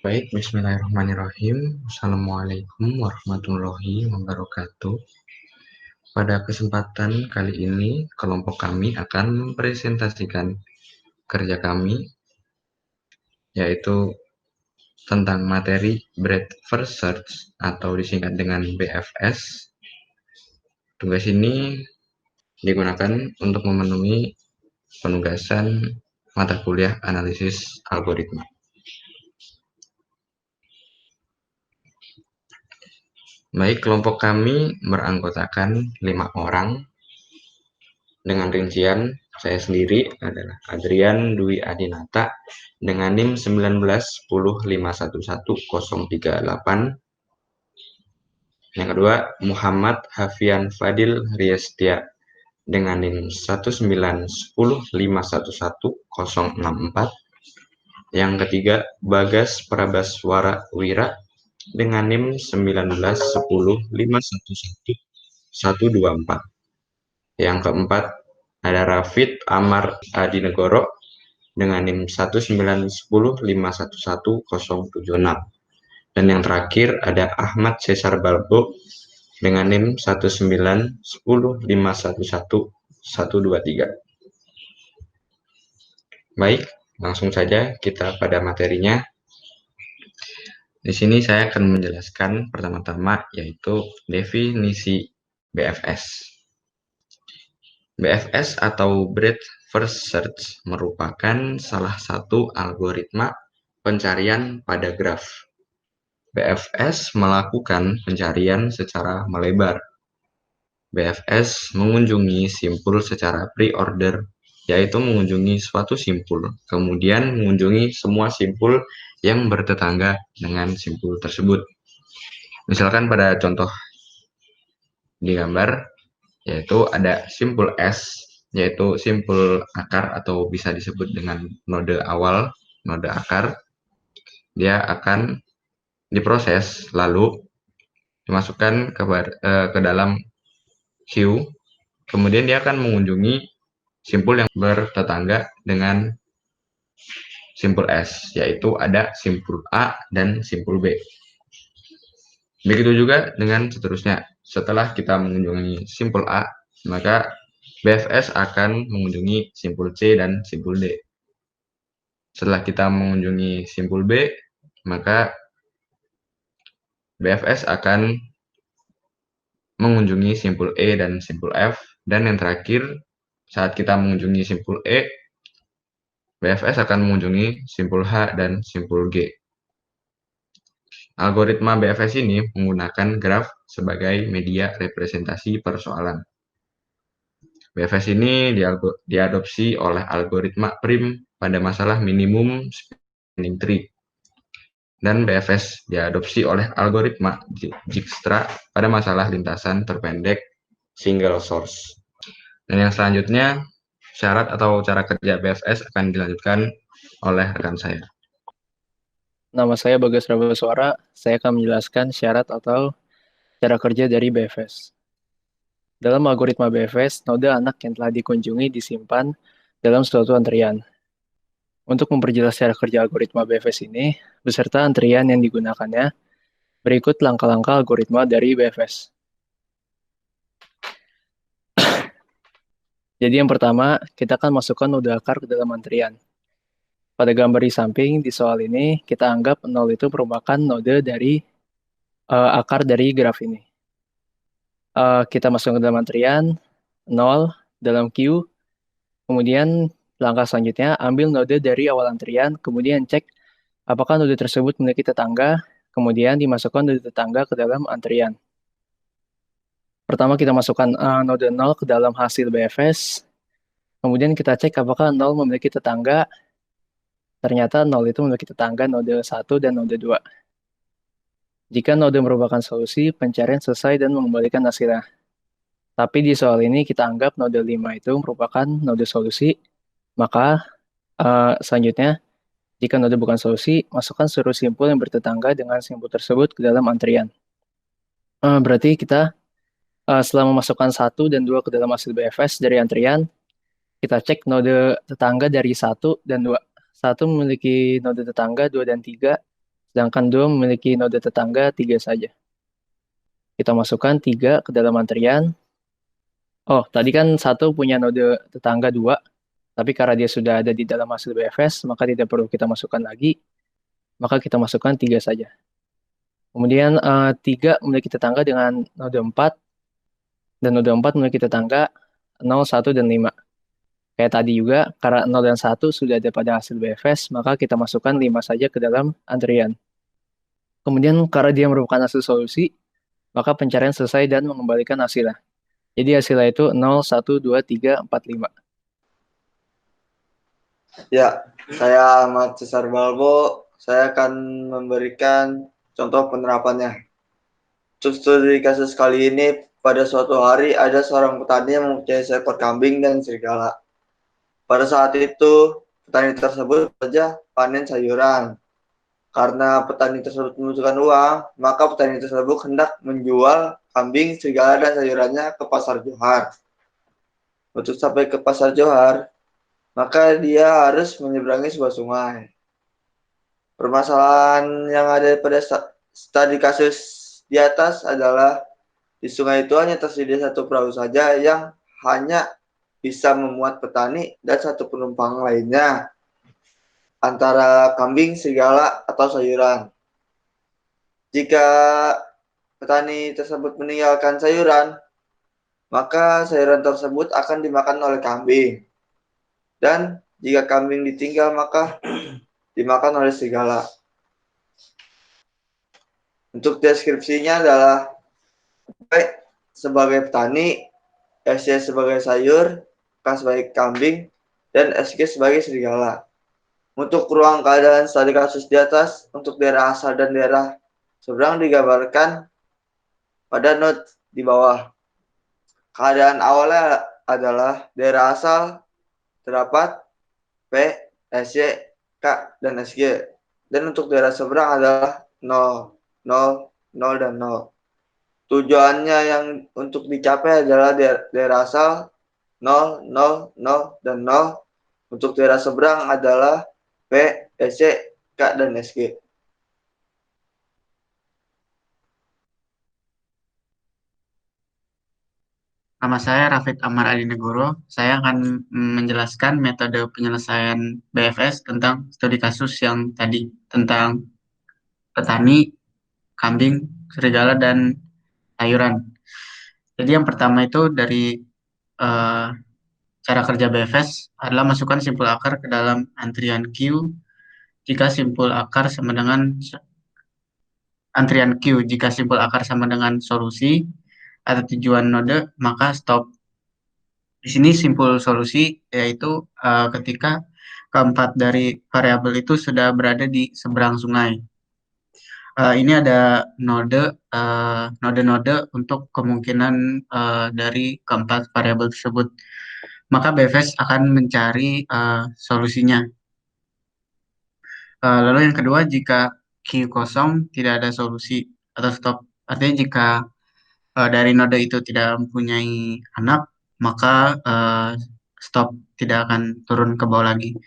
Baik, bismillahirrahmanirrahim. Assalamualaikum warahmatullahi wabarakatuh. Pada kesempatan kali ini, kelompok kami akan mempresentasikan kerja kami, yaitu tentang materi Breadth First Search atau disingkat dengan BFS. Tugas ini digunakan untuk memenuhi penugasan mata kuliah analisis algoritma. Baik, kelompok kami beranggotakan 5 orang. Dengan rincian, saya sendiri adalah Adrian Dwi Adinata dengan NIM 1910511038. Yang kedua, Muhammad Hafian Fadil Riestia dengan NIM 1910511064. Yang ketiga, Bagas Prabaswara Wira dengan NIM 1910511124. Yang keempat, ada Rafid Amar Adinegoro dengan NIM 1910511076. Dan yang terakhir ada Ahmad Cesar Balbo dengan NIM 1910511123. Baik, langsung saja kita pada materinya. Di sini saya akan menjelaskan pertama-tama yaitu definisi BFS. BFS atau Breadth First Search merupakan salah satu algoritma pencarian pada graf. BFS melakukan pencarian secara melebar. BFS mengunjungi simpul secara pre-order, yaitu mengunjungi suatu simpul, kemudian mengunjungi semua simpul yang bertetangga dengan simpul tersebut. Misalkan pada contoh di gambar, yaitu ada simpul S, yaitu simpul akar atau bisa disebut dengan node awal, node akar. Dia akan diproses lalu dimasukkan ke dalam queue, kemudian dia akan mengunjungi simpul yang bertetangga dengan simpul S, yaitu ada simpul A dan simpul B. Begitu juga dengan seterusnya. Setelah kita mengunjungi simpul A, maka BFS akan mengunjungi simpul C dan simpul D. Setelah kita mengunjungi simpul B, maka BFS akan mengunjungi simpul E dan simpul F. Dan yang terakhir, saat kita mengunjungi simpul E, BFS akan mengunjungi simpul H dan simpul G. Algoritma BFS ini menggunakan graf sebagai media representasi persoalan. BFS ini diadopsi oleh algoritma prim pada masalah minimum spanning tree. Dan BFS diadopsi oleh algoritma Dijkstra pada masalah lintasan terpendek single source. Dan yang selanjutnya, syarat atau cara kerja BFS akan dilanjutkan oleh rekan saya. Nama saya Bagas Prabaswara. Saya akan menjelaskan syarat atau cara kerja dari BFS. Dalam algoritma BFS, node anak yang telah dikunjungi disimpan dalam suatu antrian. Untuk memperjelas cara kerja algoritma BFS ini, beserta antrian yang digunakannya, berikut langkah-langkah algoritma dari BFS. Jadi yang pertama, kita akan masukkan node akar ke dalam antrian. Pada gambar di samping, di soal ini, kita anggap 0 itu merupakan node dari akar dari graf ini. Kita masuk ke dalam antrian, 0 dalam queue, kemudian langkah selanjutnya ambil node dari awal antrian, kemudian cek apakah node tersebut memiliki tetangga, kemudian dimasukkan node tetangga ke dalam antrian. Pertama kita masukkan node 0 ke dalam hasil BFS, kemudian kita cek apakah 0 memiliki tetangga, ternyata 0 itu memiliki tetangga node 1 dan node 2. Jika node merupakan solusi, pencarian selesai dan mengembalikan hasilnya. Tapi di soal ini kita anggap node 5 itu merupakan node solusi, maka selanjutnya, jika node bukan solusi, masukkan seluruh simpul yang bertetangga dengan simpul tersebut ke dalam antrian. Berarti kita setelah memasukkan 1 dan 2 ke dalam hasil BFS dari antrian, kita cek node tetangga dari 1 dan 2. 1 memiliki node tetangga 2 dan 3, sedangkan 2 memiliki node tetangga 3 saja. Kita masukkan 3 ke dalam antrian. Oh, tadi kan 1 punya node tetangga 2, tapi karena dia sudah ada di dalam hasil BFS, maka tidak perlu kita masukkan lagi, maka kita masukkan 3 saja. Kemudian 3 memiliki tetangga dengan node 4, dan node 4 memiliki tetangga 0, 1, dan 5. Kayak tadi juga, karena 0 dan 1 sudah ada pada hasil BFS, maka kita masukkan 5 saja ke dalam antrian. Kemudian karena dia merupakan hasil solusi, maka pencarian selesai dan mengembalikan hasilnya. Jadi hasilnya itu 0, 1, 2, 3, 4, 5. Ya, saya Ahmad Cesar Balbo. Saya akan memberikan contoh penerapannya. Untuk studi kasus kali ini, pada suatu hari ada seorang petani yang mempunyai seekor kambing dan serigala. Pada saat itu, petani tersebut saja panen sayuran. Karena petani tersebut membutuhkan uang, maka petani tersebut hendak menjual kambing, serigala, dan sayurannya ke pasar Johar. Untuk sampai ke pasar Johar, maka dia harus menyeberangi sebuah sungai. Permasalahan yang ada pada studi kasus di atas adalah di sungai itu hanya tersedia satu perahu saja yang hanya bisa memuat petani dan satu penumpang lainnya, antara kambing, serigala, atau sayuran. Jika petani tersebut meninggalkan sayuran, maka sayuran tersebut akan dimakan oleh kambing. Dan jika kambing ditinggal, maka dimakan oleh serigala. Untuk deskripsinya adalah P sebagai petani, SC sebagai sayur, K sebagai kambing, dan SG sebagai serigala. Untuk ruang keadaan studi kasus di atas, untuk daerah asal dan daerah seberang digambarkan pada note di bawah. Keadaan awalnya adalah daerah asal terdapat P, SC, K, dan SG. Dan untuk daerah seberang adalah 0, 0, 0, dan 0. Tujuannya yang untuk dicapai adalah daerah asal 0, 0, 0, dan 0. Untuk daerah seberang adalah P, SC, K, dan SG. Nama saya Rafid Amar Adinegoro. Saya akan menjelaskan metode penyelesaian BFS tentang studi kasus yang tadi, tentang petani, kambing, serigala, dan sayuran. Jadi yang pertama itu dari eh, cara kerja BFS adalah masukkan simpul akar ke dalam antrian Q. Jika simpul akar sama dengan antrian Q, jika simpul akar sama dengan solusi atau tujuan node, maka stop. Di sini simpul solusi yaitu ketika keempat dari variabel itu sudah berada di seberang sungai. Ini ada node-node untuk kemungkinan dari keempat variabel tersebut. Maka BFS akan mencari solusinya. Lalu yang kedua, jika Q kosong tidak ada solusi atau stop. Artinya jika dari node itu tidak mempunyai anak, maka stop, tidak akan turun ke bawah lagi.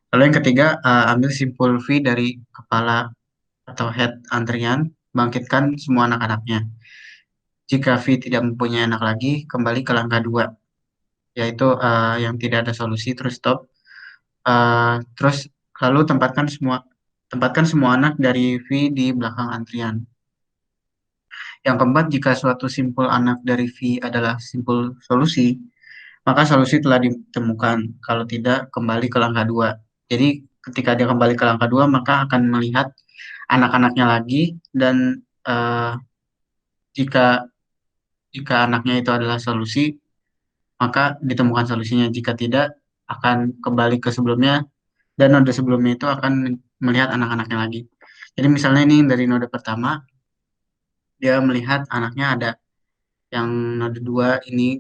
Lalu yang ketiga, ambil simpul V dari kepala atau head antrian, bangkitkan semua anak-anaknya. Jika V tidak mempunyai anak lagi, kembali ke langkah 2, yaitu yang tidak ada solusi, terus stop. Terus lalu tempatkan semua anak dari V di belakang antrian. Yang keempat, jika suatu simpul anak dari V adalah simpul solusi, maka solusi telah ditemukan. Kalau tidak, kembali ke langkah 2. Jadi ketika dia kembali ke langkah 2, maka akan melihat anak-anaknya lagi, dan jika anaknya itu adalah solusi, maka ditemukan solusinya. Jika tidak, akan kembali ke sebelumnya, dan node sebelumnya itu akan melihat anak-anaknya lagi. Jadi misalnya ini dari node pertama, dia melihat anaknya ada yang node 2 ini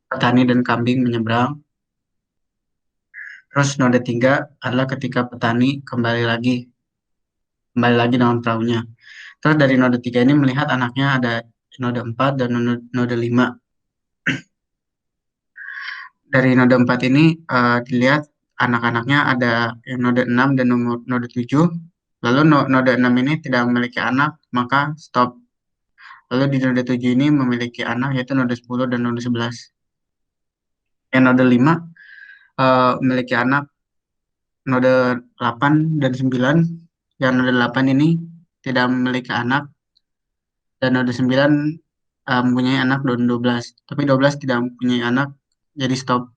petani dan kambing menyeberang. Terus node 3 adalah ketika petani kembali lagi dengan perahunya. Terus dari node 3 ini melihat anaknya ada node 4 dan node 5. Dari node 4 ini dilihat anak-anaknya ada yang node 6 dan node 7. Lalu node 6 ini tidak memiliki anak, maka stop. Lalu di node 7 ini memiliki anak, yaitu node 10 dan node 11. Yang node 5 memiliki anak, node 8 dan 9. Yang node 8 ini tidak memiliki anak, dan node 9 mempunyai anak, node 12. Tapi 12 tidak mempunyai anak, jadi stop.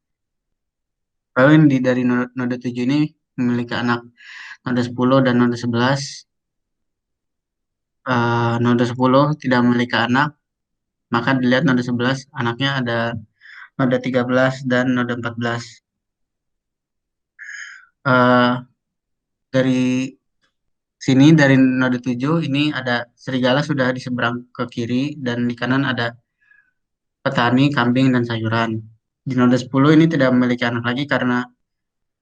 Lalu yang dari node 7 ini memiliki anak, node 10 dan node 11. Node 10 tidak memiliki anak, maka dilihat node 11 anaknya ada node 13 dan node 14. Eh, dari sini dari node 7 ini ada serigala sudah di seberang ke kiri, dan di kanan ada petani, kambing, dan sayuran. Di node 10 ini tidak memiliki anak lagi karena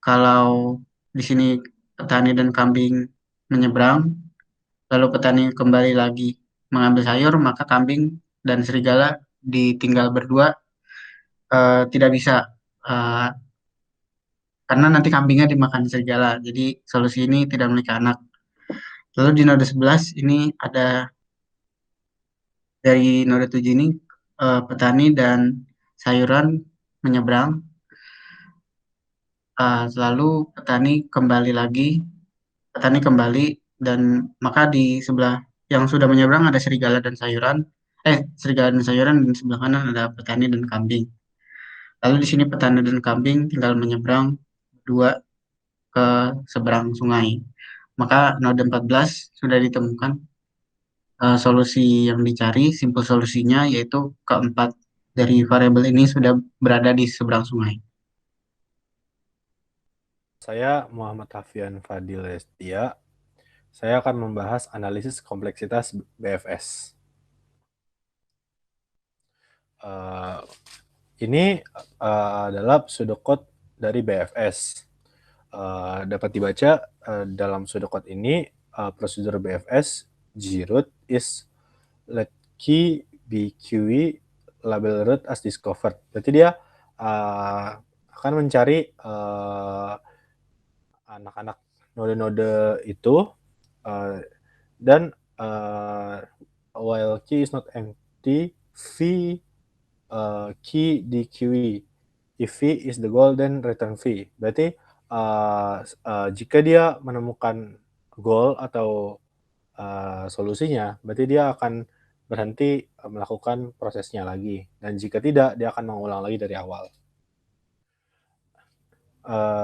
kalau di sini petani dan kambing menyeberang, lalu petani kembali lagi mengambil sayur, maka kambing dan serigala ditinggal berdua, tidak bisa, eh, karena nanti kambingnya dimakan serigala. Jadi solusi ini tidak memiliki anak. Lalu di node 11 ini ada dari node 7 ini petani dan sayuran menyeberang, lalu petani kembali, dan maka di sebelah yang sudah menyeberang ada serigala dan sayuran, dan di sebelah kanan ada petani dan kambing. Lalu di sini petani dan kambing tinggal menyeberang dua ke seberang sungai. Maka node 14 sudah ditemukan. Solusi yang dicari, simpel solusinya yaitu keempat dari variabel ini sudah berada di seberang sungai. Saya Muhammad Hafian Fadil Lestia. Saya akan membahas analisis kompleksitas BFS. Ini adalah pseudocode dari BFS. Dapat dibaca dalam pseudocode ini, prosedur BFS groot is let key be QE label root as discovered. Berarti dia akan mencari anak-anak node-node itu, dan while key is not empty, v key di QE. If v is the goal, then return v. Berarti jika dia menemukan goal atau solusinya, berarti dia akan berhenti melakukan prosesnya lagi. Dan jika tidak, dia akan mengulang lagi dari awal.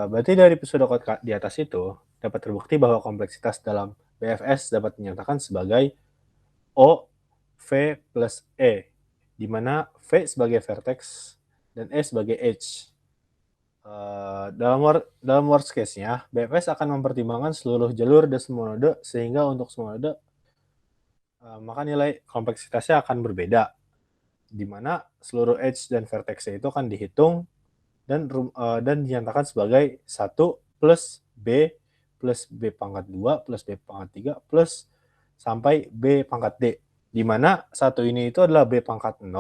Berarti dari pseudocode di atas itu dapat terbukti bahwa kompleksitas dalam BFS dapat dinyatakan sebagai O, V plus E, di mana V sebagai vertex dan E sebagai edge. Dalam worst case-nya, BFS akan mempertimbangkan seluruh jalur dan semua node, sehingga untuk semua node maka nilai kompleksitasnya akan berbeda, di mana seluruh edge dan vertex itu akan dihitung dan dinyatakan sebagai 1 plus B pangkat 2 plus B pangkat 3 plus sampai B pangkat D, di mana 1 ini itu adalah B pangkat 0,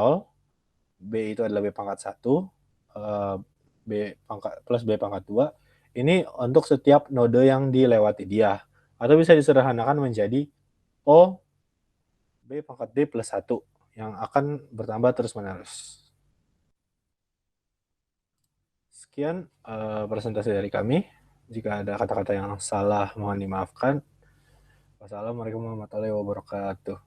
B itu adalah B pangkat 1, B pangkat plus B pangkat 2, ini untuk setiap node yang dilewati dia, atau bisa disederhanakan menjadi O B pangkat D plus 1 yang akan bertambah terus-menerus. Sekian presentasi dari kami. Jika ada kata-kata yang salah, mohon dimaafkan. Wassalamualaikum warahmatullahi wabarakatuh.